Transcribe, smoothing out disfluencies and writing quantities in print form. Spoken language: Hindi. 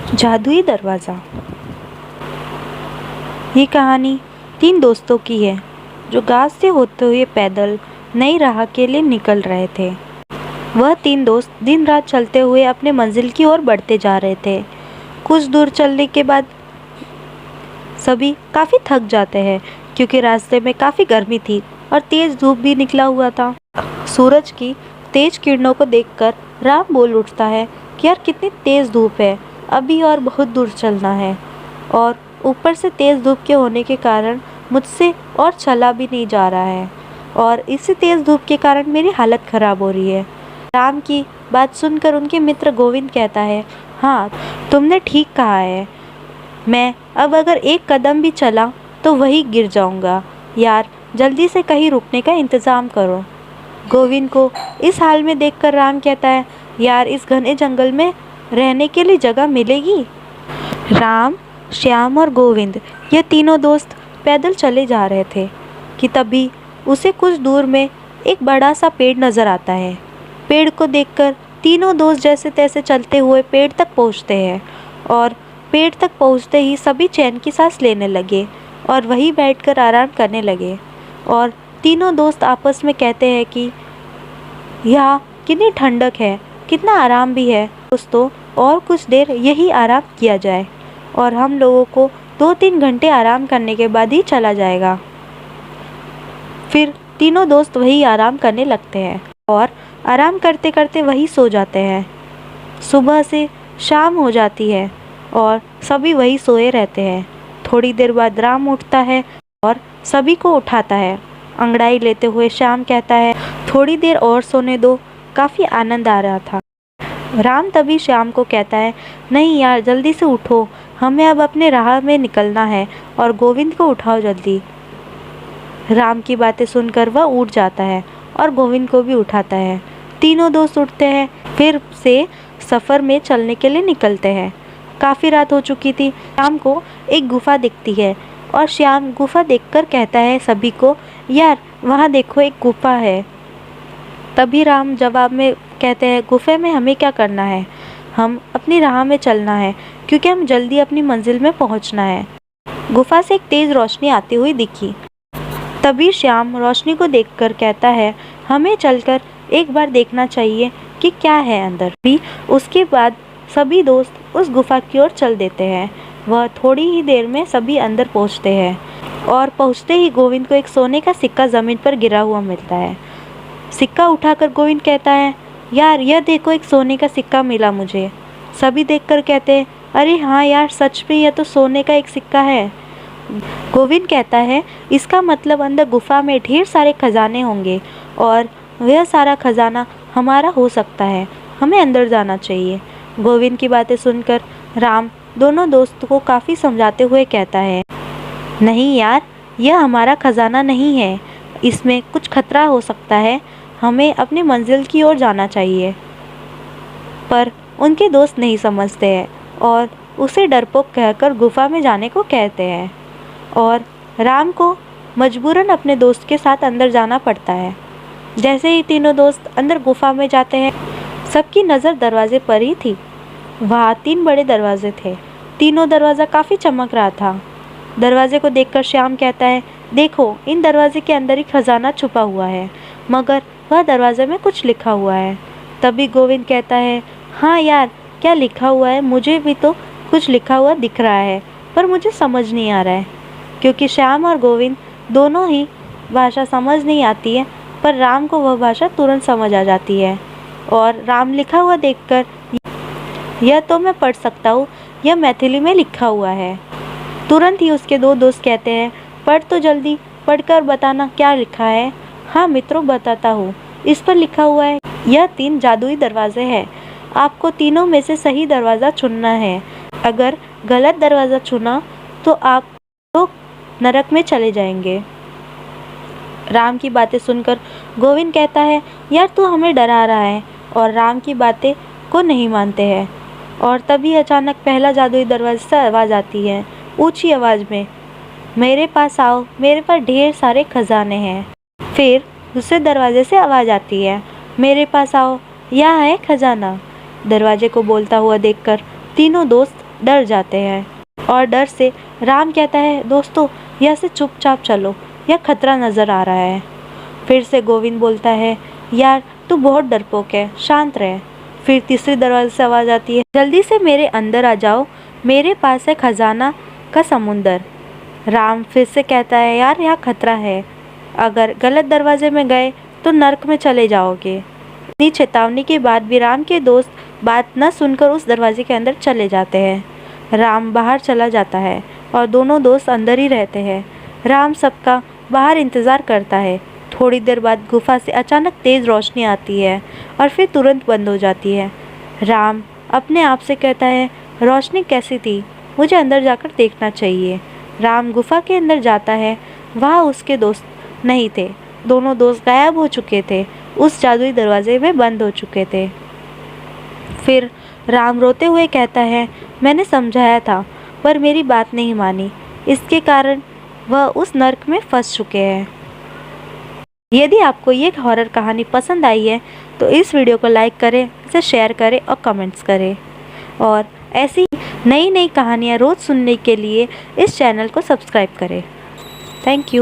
जादुई दरवाज़ा। ये कहानी तीन दोस्तों की है जो गांव से होते हुए पैदल नई राह के लिए निकल रहे थे। वह तीन दोस्त दिन रात चलते हुए अपने मंजिल की ओर बढ़ते जा रहे थे। कुछ दूर चलने के बाद सभी काफ़ी थक जाते हैं क्योंकि रास्ते में काफ़ी गर्मी थी और तेज़ धूप भी निकला हुआ था। सूरज की तेज किरणों को देखकर राम बोल उठता है कि यार कितनी तेज़ धूप है, अभी और बहुत दूर चलना है और ऊपर से तेज़ धूप के होने के कारण मुझसे और चला भी नहीं जा रहा है और इसी तेज़ धूप के कारण मेरी हालत ख़राब हो रही है। राम की बात सुनकर उनके मित्र गोविंद कहता है, हाँ तुमने ठीक कहा है, मैं अब अगर एक कदम भी चला तो वही गिर जाऊंगा। यार जल्दी से कहीं रुकने का इंतज़ाम करो। गोविंद को इस हाल में देखकर राम कहता है, यार इस घने जंगल में रहने के लिए जगह मिलेगी? राम, श्याम और गोविंद ये तीनों दोस्त पैदल चले जा रहे थे कि तभी उसे कुछ दूर में एक बड़ा सा पेड़ नज़र आता है। पेड़ को देखकर तीनों दोस्त जैसे तैसे चलते हुए पेड़ तक पहुंचते हैं और पेड़ तक पहुंचते ही सभी चैन की सांस लेने लगे और वहीं बैठकर आराम करने लगे। और तीनों दोस्त आपस में कहते हैं कि यहाँ कितनी ठंडक है, कितना आराम भी है दोस्तों, और कुछ देर यही आराम किया जाए और हम लोगों को 2-3 घंटे आराम करने के बाद ही चला जाएगा। फिर तीनों दोस्त वही आराम करने लगते हैं और आराम करते करते वही सो जाते हैं। सुबह से शाम हो जाती है और सभी वही सोए रहते हैं। थोड़ी देर बाद राम उठता है और सभी को उठाता है। अंगड़ाई लेते हुए श्याम कहता है, थोड़ी देर और सोने दो, काफ़ी आनंद आ रहा था। राम तभी श्याम को कहता है, नहीं यार जल्दी से उठो, हमें अब अपने राह में निकलना है और गोविंद को उठाओ जल्दी। राम की बातें सुनकर वह उठ जाता है और गोविंद को भी उठाता है। तीनों दोस्त उठते हैं, फिर से सफ़र में चलने के लिए निकलते हैं। काफ़ी रात हो चुकी थी। श्याम को एक गुफा दिखती है और श्याम गुफा देखकर कहता है सभी को, यार वहाँ देखो एक गुफा है। तभी राम जवाब में कहते हैं, गुफे में हमें क्या करना है, हम अपनी राह में चलना है क्योंकि हम जल्दी अपनी मंजिल में पहुंचना है। गुफा से एक तेज़ रोशनी आती हुई दिखी। तभी श्याम रोशनी को देखकर कहता है, हमें चलकर एक बार देखना चाहिए कि क्या है अंदर भी। उसके बाद सभी दोस्त उस गुफा की ओर चल देते हैं। वह थोड़ी ही देर में सभी अंदर पहुंचते हैं और पहुंचते ही गोविंद को एक सोने का सिक्का ज़मीन पर गिरा हुआ मिलता है। सिक्का उठाकर गोविंद कहता है, यार यह देखो एक सोने का सिक्का मिला मुझे। सभी देखकर कहते हैं, अरे हाँ यार सच में यह तो सोने का एक सिक्का है। गोविंद कहता है, इसका मतलब अंदर गुफा में ढेर सारे खजाने होंगे और वह सारा खजाना हमारा हो सकता है, हमें अंदर जाना चाहिए। गोविंद की बातें सुनकर राम दोनों दोस्तों को काफ़ी समझाते हुए कहता है, नहीं यार यह हमारा खजाना नहीं है, इसमें कुछ खतरा हो सकता है, हमें अपनी मंजिल की ओर जाना चाहिए। पर उनके दोस्त नहीं समझते हैं और उसे डरपोक कहकर गुफा में जाने को कहते हैं और राम को मजबूरन अपने दोस्त के साथ अंदर जाना पड़ता है। जैसे ही तीनों दोस्त अंदर गुफा में जाते हैं, सबकी नज़र दरवाजे पर ही थी। वहाँ 3 बड़े दरवाजे थे। तीनों दरवाज़ा काफ़ी चमक रहा था। दरवाजे को देखकर श्याम कहता है, देखो इन दरवाजे के अंदर ही खजाना छुपा हुआ है, मगर वह दरवाजे में कुछ लिखा हुआ है। तभी गोविंद कहता है, हाँ यार क्या लिखा हुआ है, मुझे भी तो कुछ लिखा हुआ दिख रहा है पर मुझे समझ नहीं आ रहा है। क्योंकि श्याम और गोविंद दोनों ही भाषा समझ नहीं आती है, पर राम को वह भाषा तुरंत समझ आ जाती है और राम लिखा हुआ देखकर, यह तो मैं पढ़ सकता हूँ, यह मैथिली में लिखा हुआ है। तुरंत ही उसके 2 दोस्त कहते हैं, पढ़ तो जल्दी, पढ़कर बताना क्या लिखा है। हाँ मित्रों बताता हूँ, इस पर लिखा हुआ है, यह 3 जादुई दरवाजे हैं, आपको तीनों में से सही दरवाज़ा चुनना है। अगर गलत दरवाज़ा चुना तो आप लोग नरक में चले जाएंगे। राम की बातें सुनकर गोविंद कहता है, यार तू हमें डरा रहा है, और राम की बातें को नहीं मानते हैं। और तभी अचानक पहला जादुई दरवाजे से आवाज़ आती है, ऊंची आवाज़ में, मेरे पास आओ, मेरे पास ढेर सारे खजाने हैं। फिर दूसरे दरवाजे से आवाज़ आती है, मेरे पास आओ, यह है खजाना। दरवाजे को बोलता हुआ देखकर तीनों दोस्त डर जाते हैं और डर से राम कहता है, दोस्तों यहाँ से चुपचाप चलो, यह खतरा नज़र आ रहा है। फिर से गोविंद बोलता है, यार तू बहुत डरपोक है, शांत रह। फिर तीसरे दरवाजे से आवाज़ आती है, जल्दी से मेरे अंदर आ जाओ, मेरे पास है खजाना का समुंदर। राम फिर से कहता है, यार यहाँ खतरा है, अगर गलत दरवाजे में गए तो नर्क में चले जाओगे। इतनी चेतावनी के बाद भी राम के दोस्त बात न सुनकर उस दरवाजे के अंदर चले जाते हैं। राम बाहर चला जाता है और दोनों दोस्त अंदर ही रहते हैं। राम सबका बाहर इंतज़ार करता है। थोड़ी देर बाद गुफा से अचानक तेज़ रोशनी आती है और फिर तुरंत बंद हो जाती है। राम अपने आप से कहता है, रोशनी कैसी थी, मुझे अंदर जाकर देखना चाहिए। राम गुफा के अंदर जाता है। वहाँ उसके दोस्त नहीं थे, दोनों दोस्त गायब हो चुके थे, उस जादुई दरवाजे में बंद हो चुके थे। फिर राम रोते हुए कहता है, मैंने समझाया था पर मेरी बात नहीं मानी, इसके कारण वह उस नर्क में फंस चुके हैं। यदि आपको ये हॉरर कहानी पसंद आई है तो इस वीडियो को लाइक करें, इसे शेयर करें और कमेंट्स करें। और ऐसी नई नई कहानियाँ रोज़ सुनने के लिए इस चैनल को सब्सक्राइब करें। Thank you.